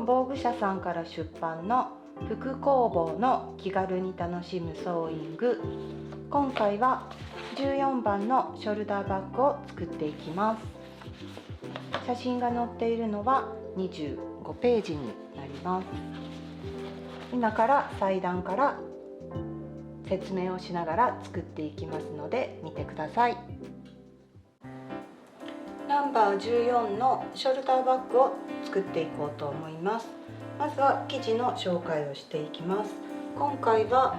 房具社さんから出版の服工房の気軽に楽しむソーイング。今回は14番のショルダーバッグを作っていきます。写真が載っているのは25ページになります。今から裁断から説明をしながら作っていきますので見てください。ナンバー14のショルダーバッグを作っていこうと思います。まずは生地の紹介をしていきます。今回は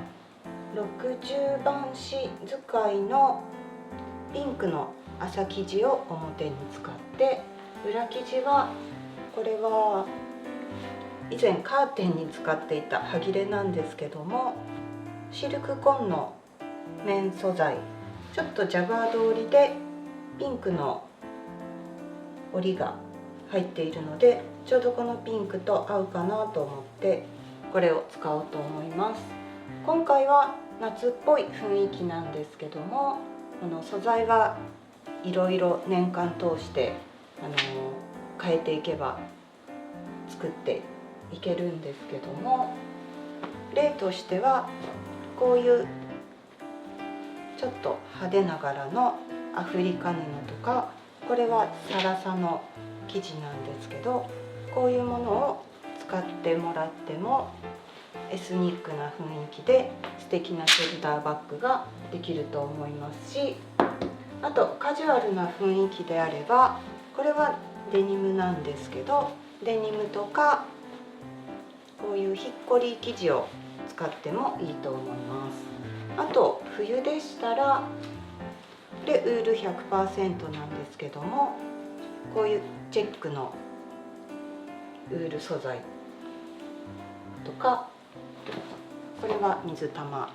60番紙使いのピンクの麻生地を表に使って、裏生地はこれは以前カーテンに使っていた端切れなんですけども、シルクコンの綿素材、ちょっとジャガード織りでピンクの織りが入っているので、ちょうどこのピンクと合うかなと思ってこれを使おうと思います。今回は夏っぽい雰囲気なんですけども、この素材はいろいろ年間通して変えていけば作っていけるんですけども、例としてはこういうちょっと派手な柄のアフリカ布とか、これはサラサの生地なんですけど、こういうものを使ってもらってもエスニックな雰囲気で素敵なショルダーバッグができると思いますし、あとカジュアルな雰囲気であれば、これはデニムなんですけど、デニムとかこういうヒッコリー生地を使ってもいいと思います。あと冬でしたらウール 100% なんですけども、こういうチェックのウール素材とか、これは水玉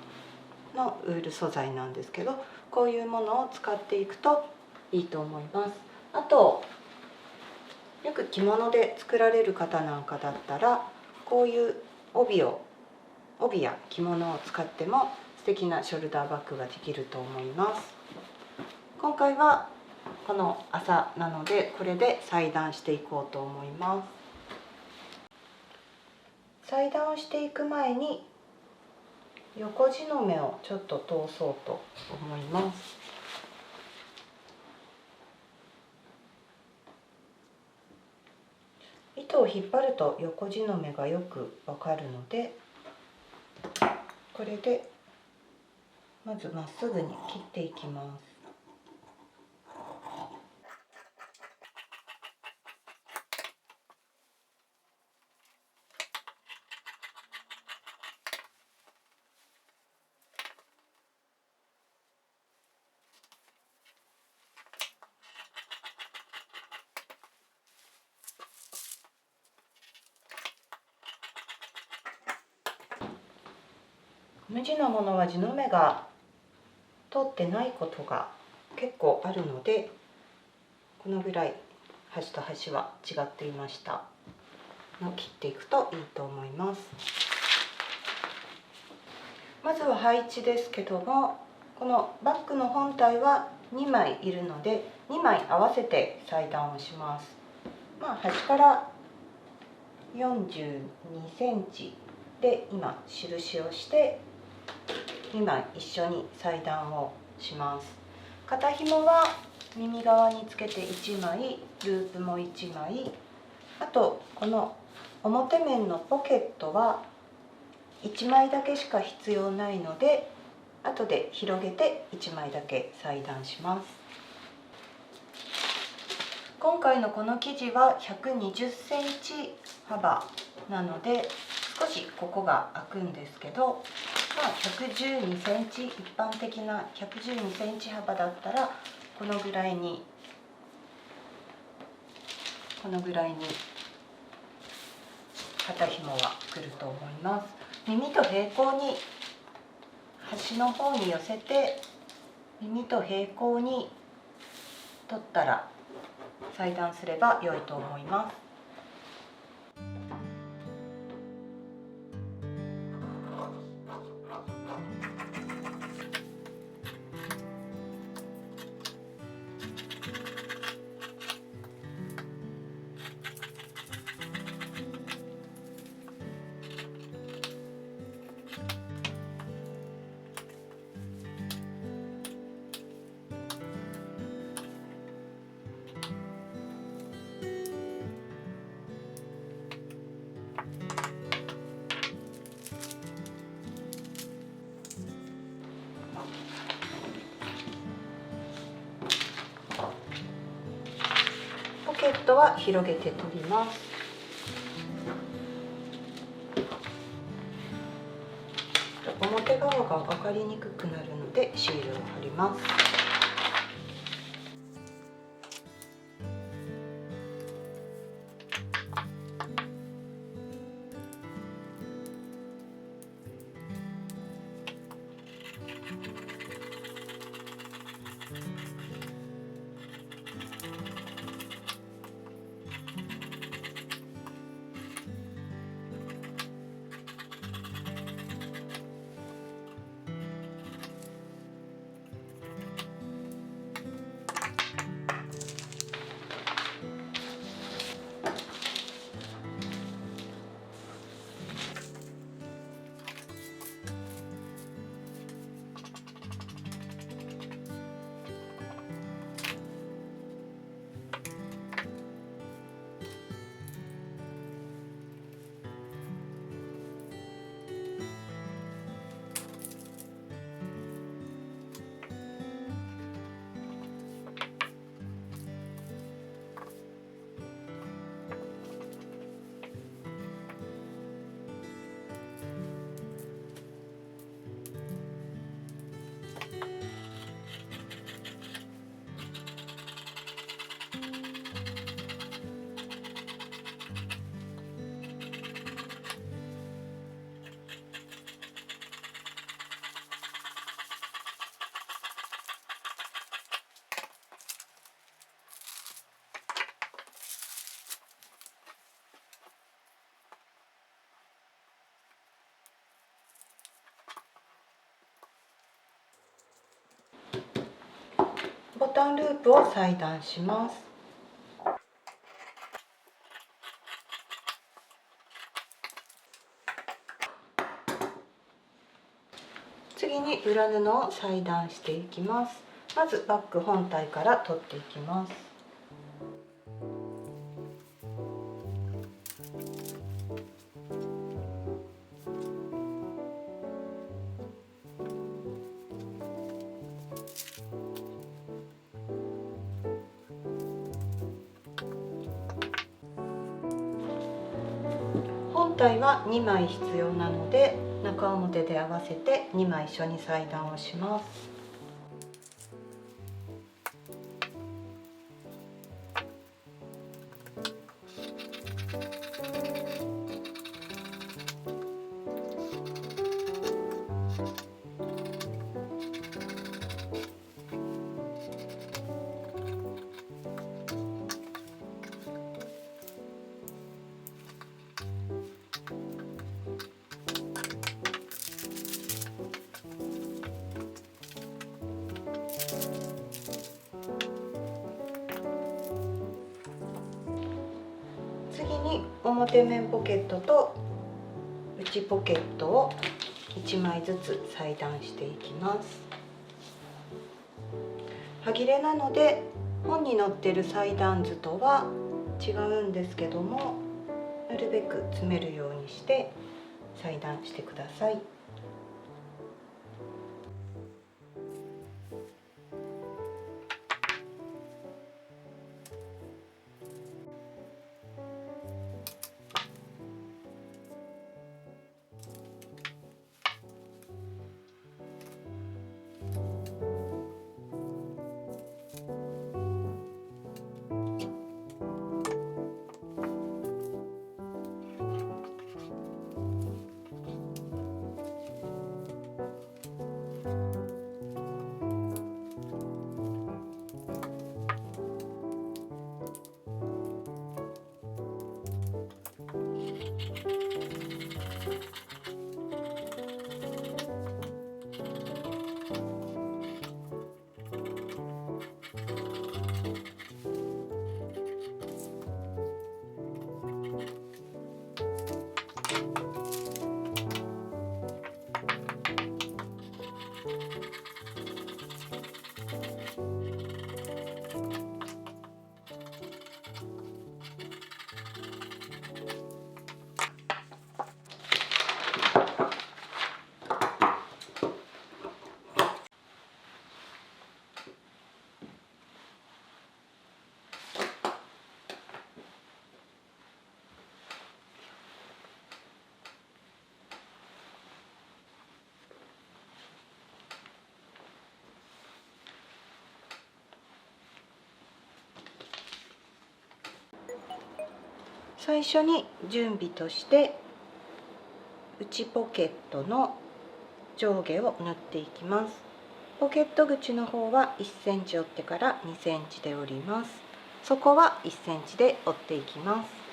のウール素材なんですけど、こういうものを使っていくといいと思います。あとよく着物で作られる方なんかだったら、こういう帯や着物を使っても素敵なショルダーバッグができると思います。今回はこの麻なので、これで裁断していこうと思います。裁断をしていく前に横地の目をちょっと通そうと思います。糸を引っ張ると横地の目がよくわかるので、これでまずまっすぐに切っていきます。無地のものは地の目が通ってないことが結構あるので、このぐらい端と端は違っていましたの切っていくといいと思います。まずは配置ですけども、このバッグの本体は2枚いるので2枚合わせて裁断をします。端から42センチで今印をして2枚一緒に裁断をします。肩紐は耳側につけて1枚、ループも1枚、あとこの表面のポケットは1枚だけしか必要ないので、後で広げて1枚だけ裁断します。今回のこの生地は120センチ幅なので少しここが開くんですけど、112センチ、一般的な112センチ幅だったらこのぐらいに肩紐はくると思います。耳と平行に端の方に寄せて、耳と平行に取ったら裁断すれば良いと思います。ットは広げて取ります。表側が分かりにくくなるのでシールを貼ります。ボタンループを裁断します。次に裏布を裁断していきます。まずバッグ本体から取っていきます。本体は2枚必要なので中表で合わせて2枚一緒に裁断をします。次に表面ポケットと内ポケットを1枚ずつ裁断していきます。はぎれなので本に載っている裁断図とは違うんですけども、なるべく詰めるようにして裁断してください。最初に準備として内ポケットの上下を縫っていきます。ポケット口の方は1センチ折ってから2センチで折ります。底は1センチで折っていきます。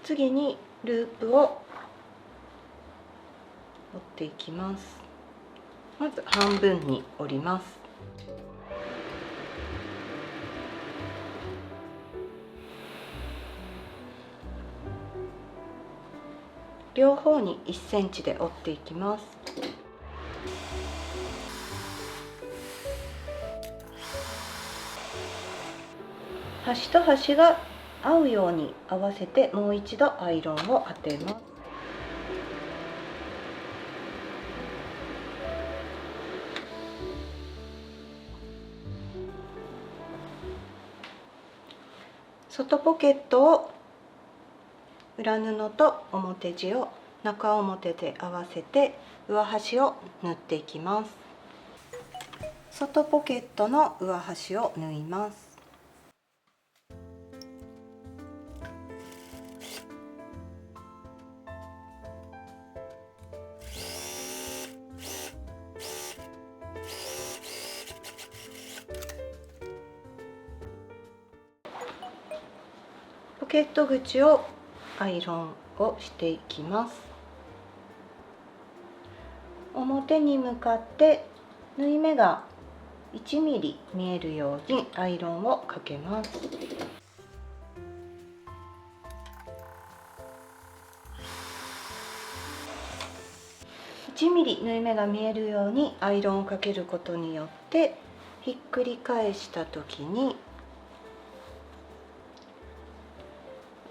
次にループを折っていきます。まず半分に折ります。両方に1センチで折っていきます。端と端が合うように合わせてもう一度アイロンを当てます。外ポケットを裏布と表地を中表で合わせて上端を縫っていきます。外ポケットの上端を縫います。ポケット口をアイロンをしていきます。表に向かって縫い目が1ミリ見えるようにアイロンをかけます。1ミリ縫い目が見えるようにアイロンをかけることによってひっくり返した時に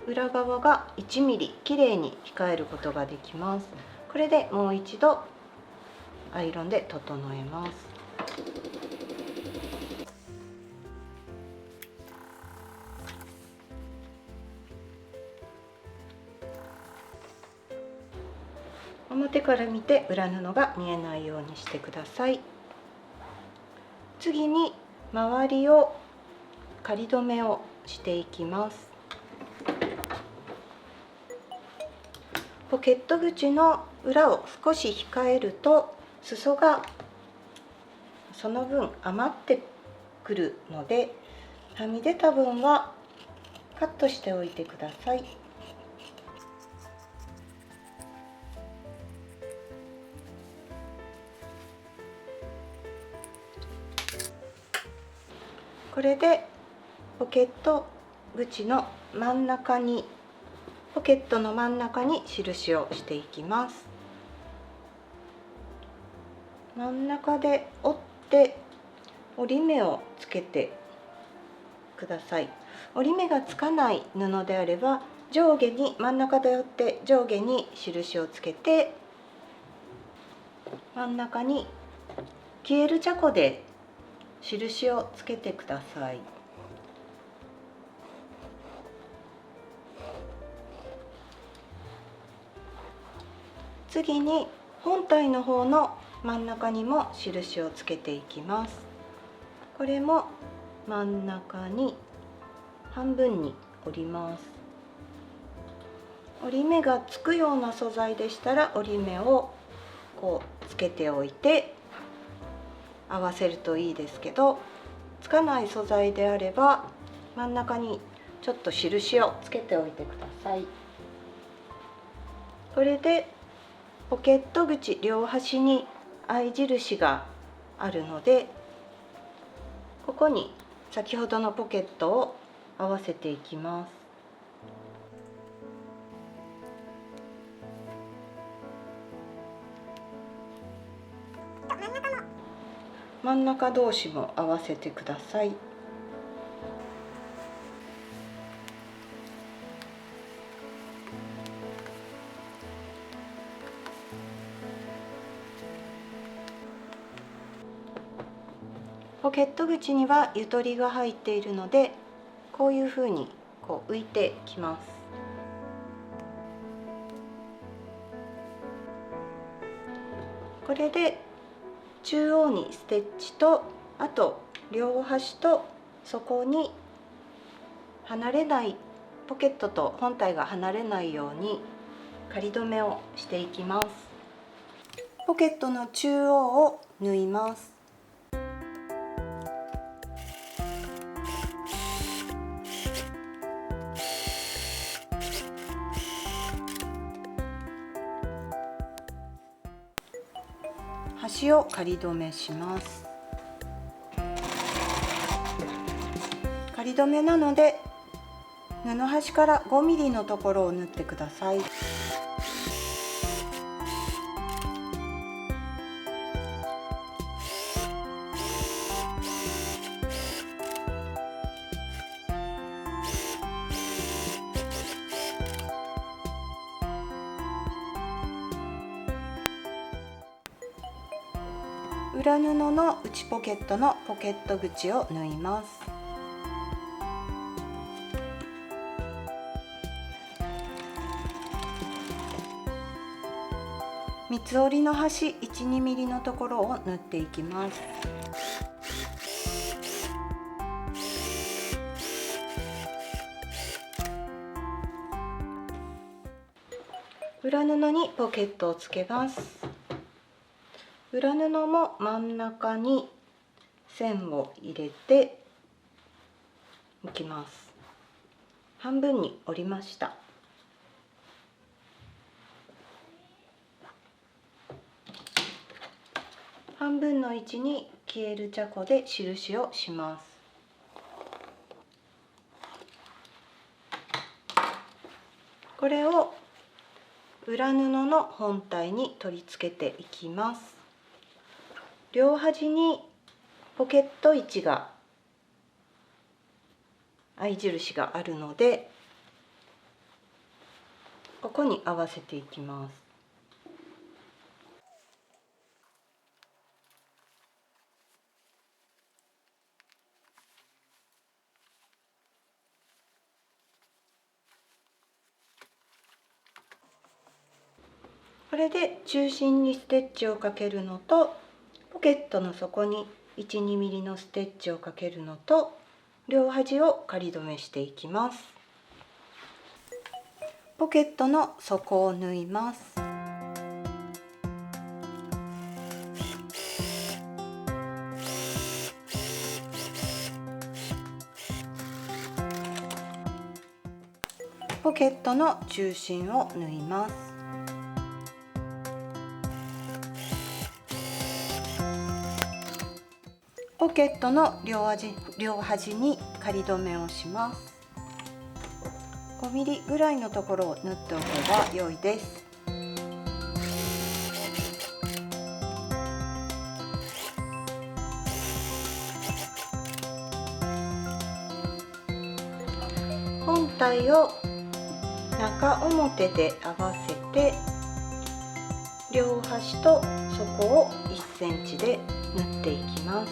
裏側が1ミリきれいに控えることができます。これでもう一度アイロンで整えます。表から見て裏布が見えないようにしてください。次に周りを仮留めをしていきます。ポケット口の裏を少し控えると裾がその分余ってくるので、はみ出た分はカットしておいてください。これでポケット口の真ん中にポケットの真ん中に印をしていきます。真ん中で折って折り目をつけてください。折り目がつかない布であれば上下に真ん中で折って上下に印をつけて真ん中に消える茶粉で印をつけてください。次に本体の方の真ん中にも印をつけていきます。これも真ん中に半分に折ります。折り目がつくような素材でしたら折り目をこうつけておいて合わせるといいですけど、つかない素材であれば真ん中にちょっと印をつけておいてください。これでポケット口両端に合い印があるので、ここに先ほどのポケットを合わせていきます。真ん中同士も合わせてください。ポケット口にはゆとりが入っているので、こういうふうに浮いてきます。これで中央にステッチと、あと両端と底に離れない、ポケットと本体が離れないように仮留めをしていきます。ポケットの中央を縫います。端を仮留めします。仮留めなので布端から5ミリのところを縫ってください。裏布の内ポケットのポケット口を縫います。三つ折りの端 1、2 ミリのところを縫っていきます。裏布にポケットをつけます。裏布も真ん中に線を入れていきます。半分に折りました。半分の位置に消える茶こで印をします。これを裏布の本体に取り付けていきます。両端にポケット位置が合い印があるので、ここに合わせていきます。これで中心にステッチをかけるのと、ポケットの底に 1、2 ミリのステッチをかけるのと、両端を仮留めしていきます。ポケットの底を縫います。ポケットの中心を縫います。ポケットの両端に仮留めをします。5ミリぐらいのところを縫っておけば良いです。本体を中表で合わせて、両端と底を1センチで縫っていきます。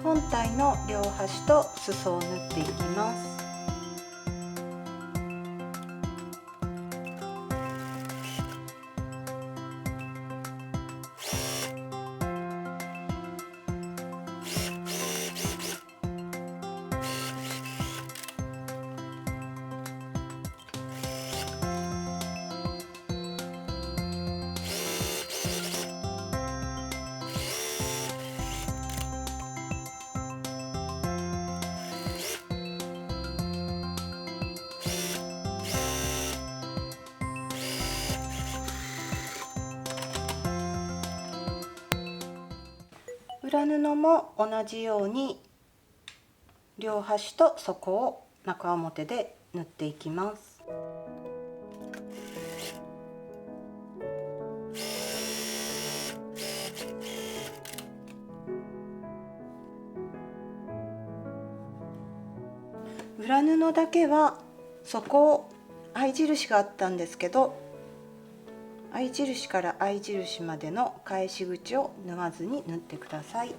本体の両端と裾を縫っていきます。裏布も同じように両端と底を中表で縫っていきます。裏布だけは底を合い印があったんですけど、合い印から合い印までの返し口を縫わずに縫ってください。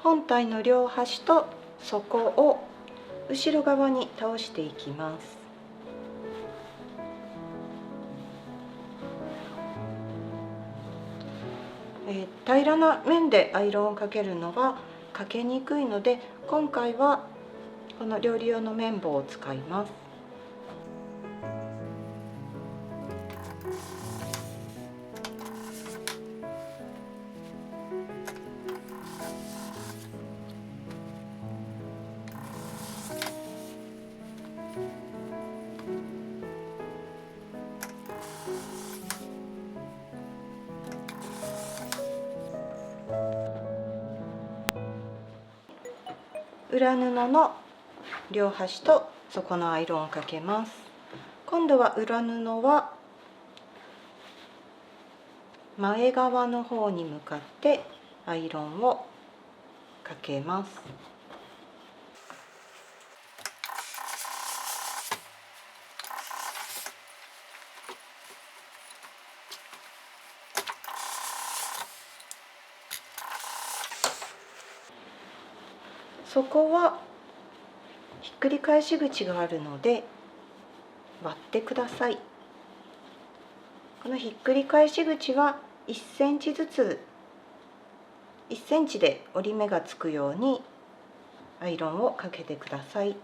本体の両端と底を後ろ側に倒していきます。平らな面でアイロンをかけるのはかけにくいので、今回はこの料理用の綿棒を使います。裏布の両端と底のアイロンをかけます。今度は裏布は前側の方に向かってアイロンをかけます。底はひっくり返し口があるので割ってください。このひっくり返し口は1センチずつ1センチで折り目がつくようにアイロンをかけてください。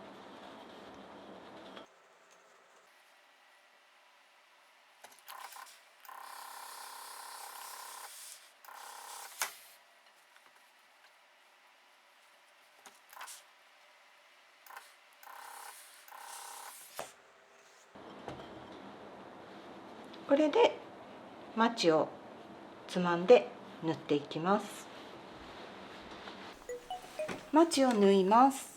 これでマチをつまんで縫っていきます。マチを縫います。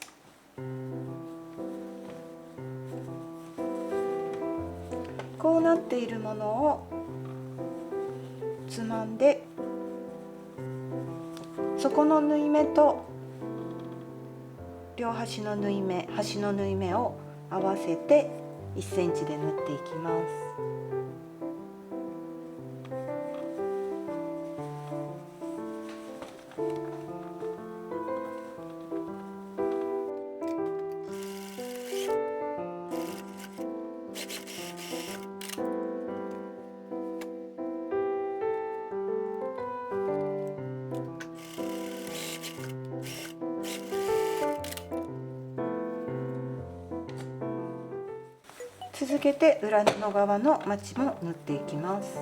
こうなっているものをつまんで、底の縫い目と両端の縫い目、端の縫い目を合わせて1センチで縫っていきます。続けて裏布側のマチも縫っていきます。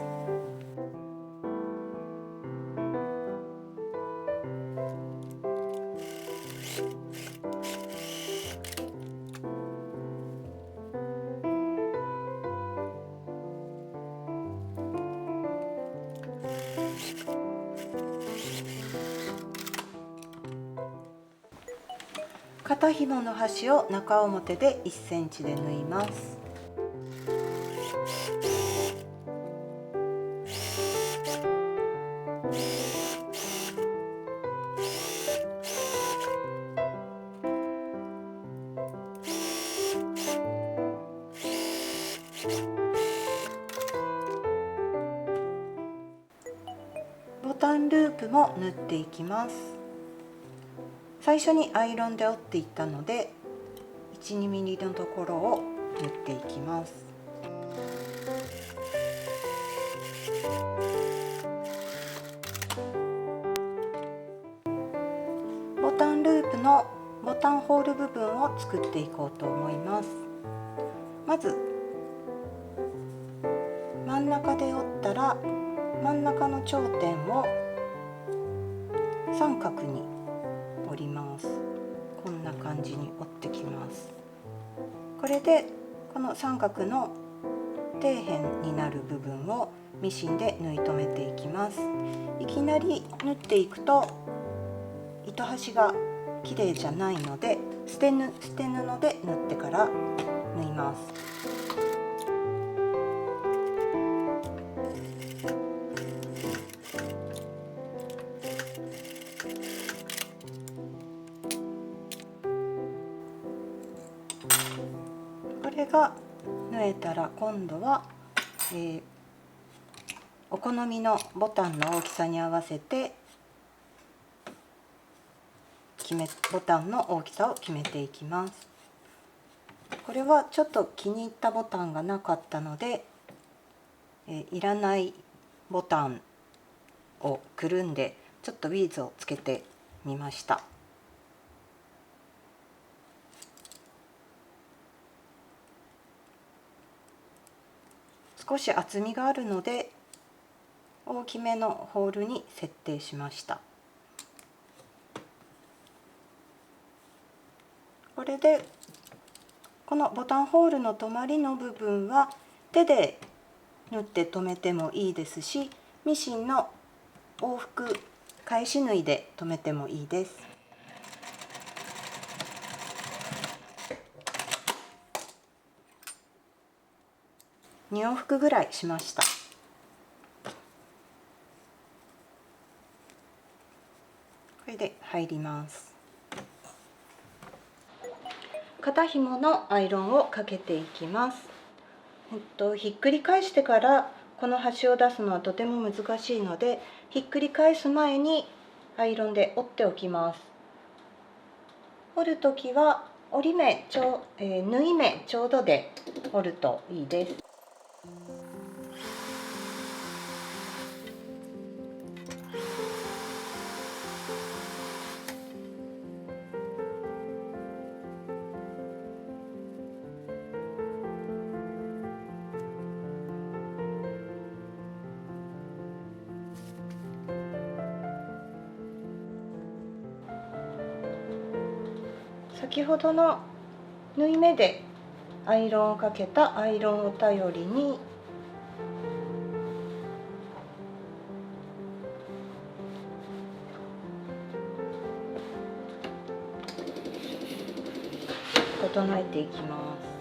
肩紐の端を中表で1センチで縫います。ボタンループも縫っていきます。最初にアイロンで折っていったので 1、2ミリのところを縫っていきます。ボタンループのボタンホール部分作っていこうと思います。まず真ん中で折ったら真ん中の頂点を三角に折ります。こんな感じに折ってきます。これでこの三角の底辺になる部分をミシンで縫い留めていきます。いきなり縫っていくと糸端が綺麗じゃないので捨て布で縫ってから縫います。これが縫えたら今度は、お好みのボタンの大きさに合わせてボタンの大きさを決めていきます。これはちょっと気に入ったボタンがなかったので、いらないボタンをくるんでちょっとビーズをつけてみました。少し厚みがあるので大きめのホールに設定しました。これでこのボタンホールの止まりの部分は手で縫って留めてもいいですし、ミシンの往復返し縫いで留めてもいいです。2往復ぐらいしました。これで入ります。肩紐のアイロンをかけていきます。ひっくり返してからこの端を出すのはとても難しいので、ひっくり返す前にアイロンで折っておきます。折るときは縫い目ちょうどで折るといいです。先ほどの縫い目でアイロンをかけたアイロンを頼りに整えていきます。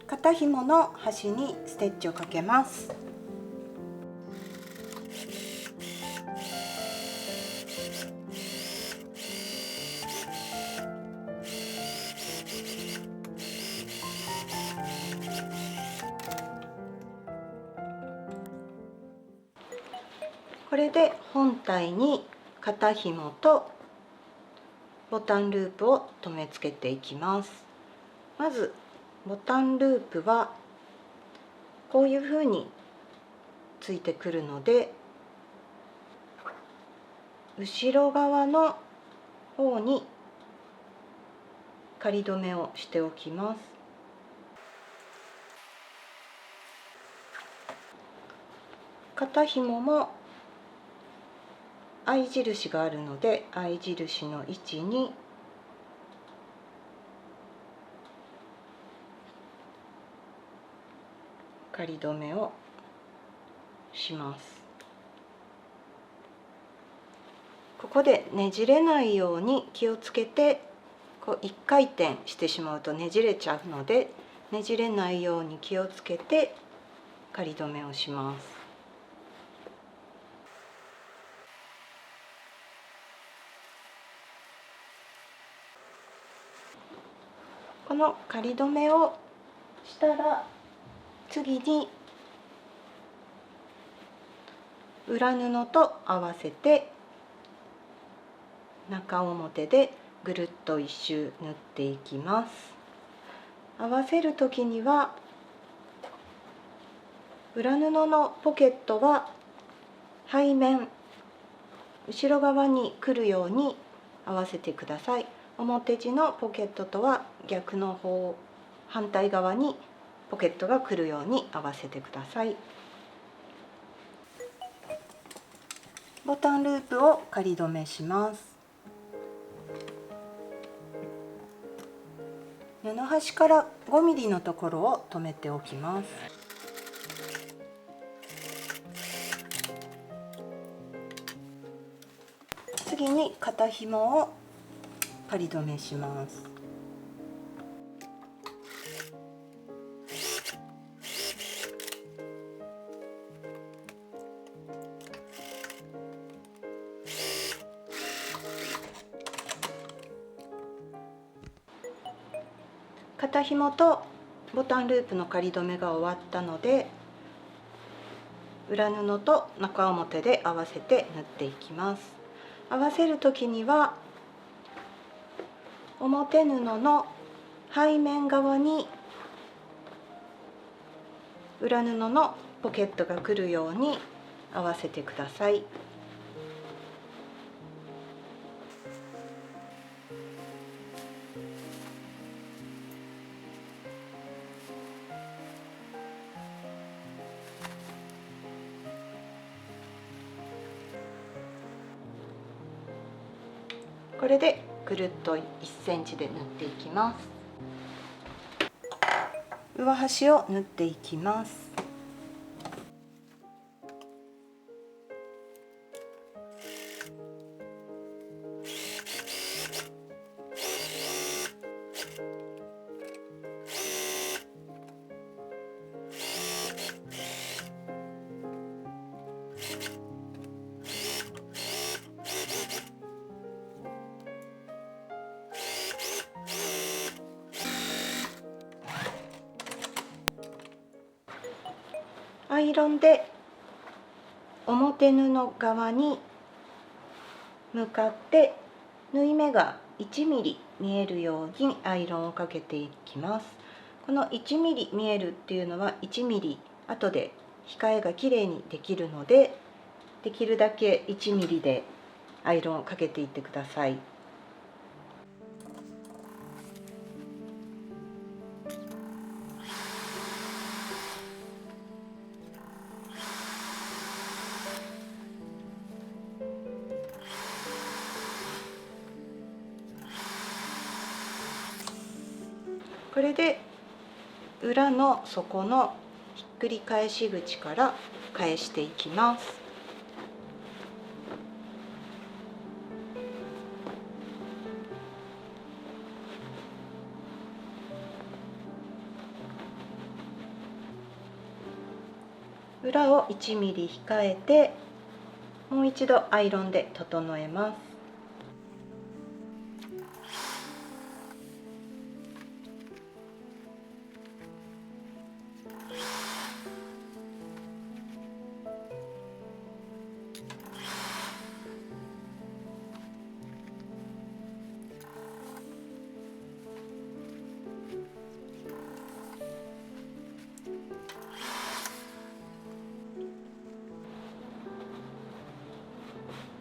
肩紐の端にステッチをかけます。これで本体に肩紐とボタンループを留め付けていきます。まずボタンループはこういうふうについてくるので、後ろ側の方に仮留めをしておきます。肩紐も合い印があるので、合い印の位置に仮留めをします。ここでねじれないように気をつけて、1回転してしまうとねじれちゃうので、ねじれないように気をつけて仮留めをします。この仮留めをしたら次に裏布と合わせて中表でぐるっと一周縫っていきます。合わせる時には裏布のポケットは背面後ろ側に来るように合わせてください。表地のポケットとは逆の方、反対側にポケットが来るように合わせてください。ボタンループを仮留めします。布端から5ミリのところを留めておきます。次に肩紐を仮留めします。肩紐とボタンループの仮留めが終わったので、裏布と中表で合わせて縫っていきます。合わせる時には表布の背面側に裏布のポケットが来るように合わせてください。これでぐるっと1センチで縫っていきます。上端を縫っていきます。アイロンで表布側に向かって縫い目が1ミリ見えるようにアイロンをかけていきます。この1ミリ見えるっていうのは1ミリ後で控えがきれいにできるので、できるだけ1ミリでアイロンをかけていってください。これで裏の底のひっくり返し口から返していきます。裏を1ミリ控えて、もう一度アイロンで整えます。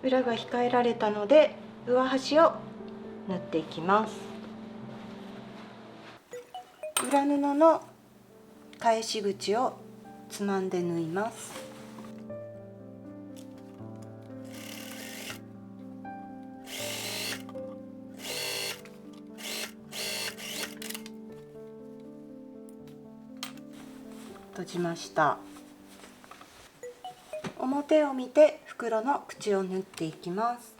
裏が控えられたので上端を縫っていきます。裏布の返し口をつまんで縫います。閉じました。表を見て袋の口を縫っていきます。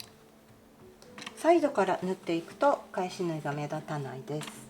サイドから縫っていくと返し縫いが目立たないです。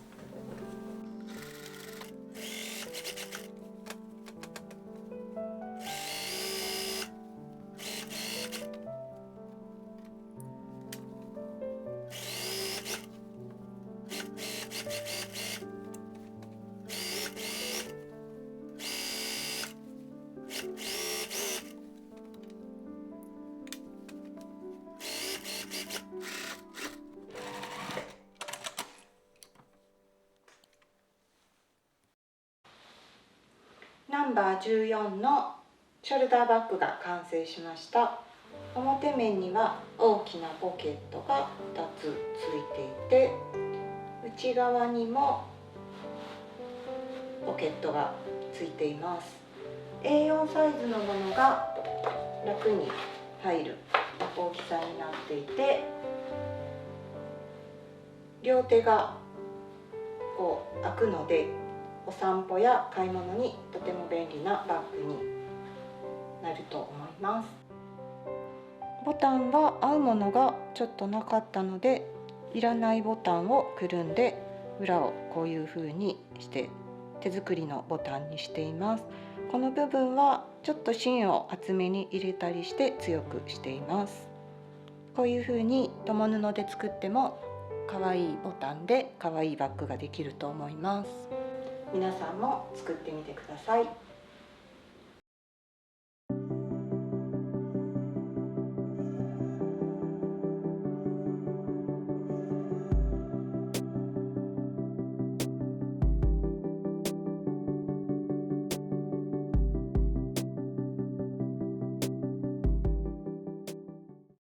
ナンバー14のショルダーバッグが完成しました。表面には大きなポケットが2つついていて、内側にもポケットがついています。 A4 サイズのものが楽に入る大きさになっていて、両手がこう開くので、お散歩や買い物にとても便利なバッグになると思います。ボタンは合うものがちょっとなかったので、いらないボタンをくるんで裏をこういう風にして手作りのボタンにしています。この部分はちょっと芯を厚めに入れたりして強くしています。こういう風に共布で作っても可愛いボタンで可愛いバッグができると思います。皆さんも作ってみてください。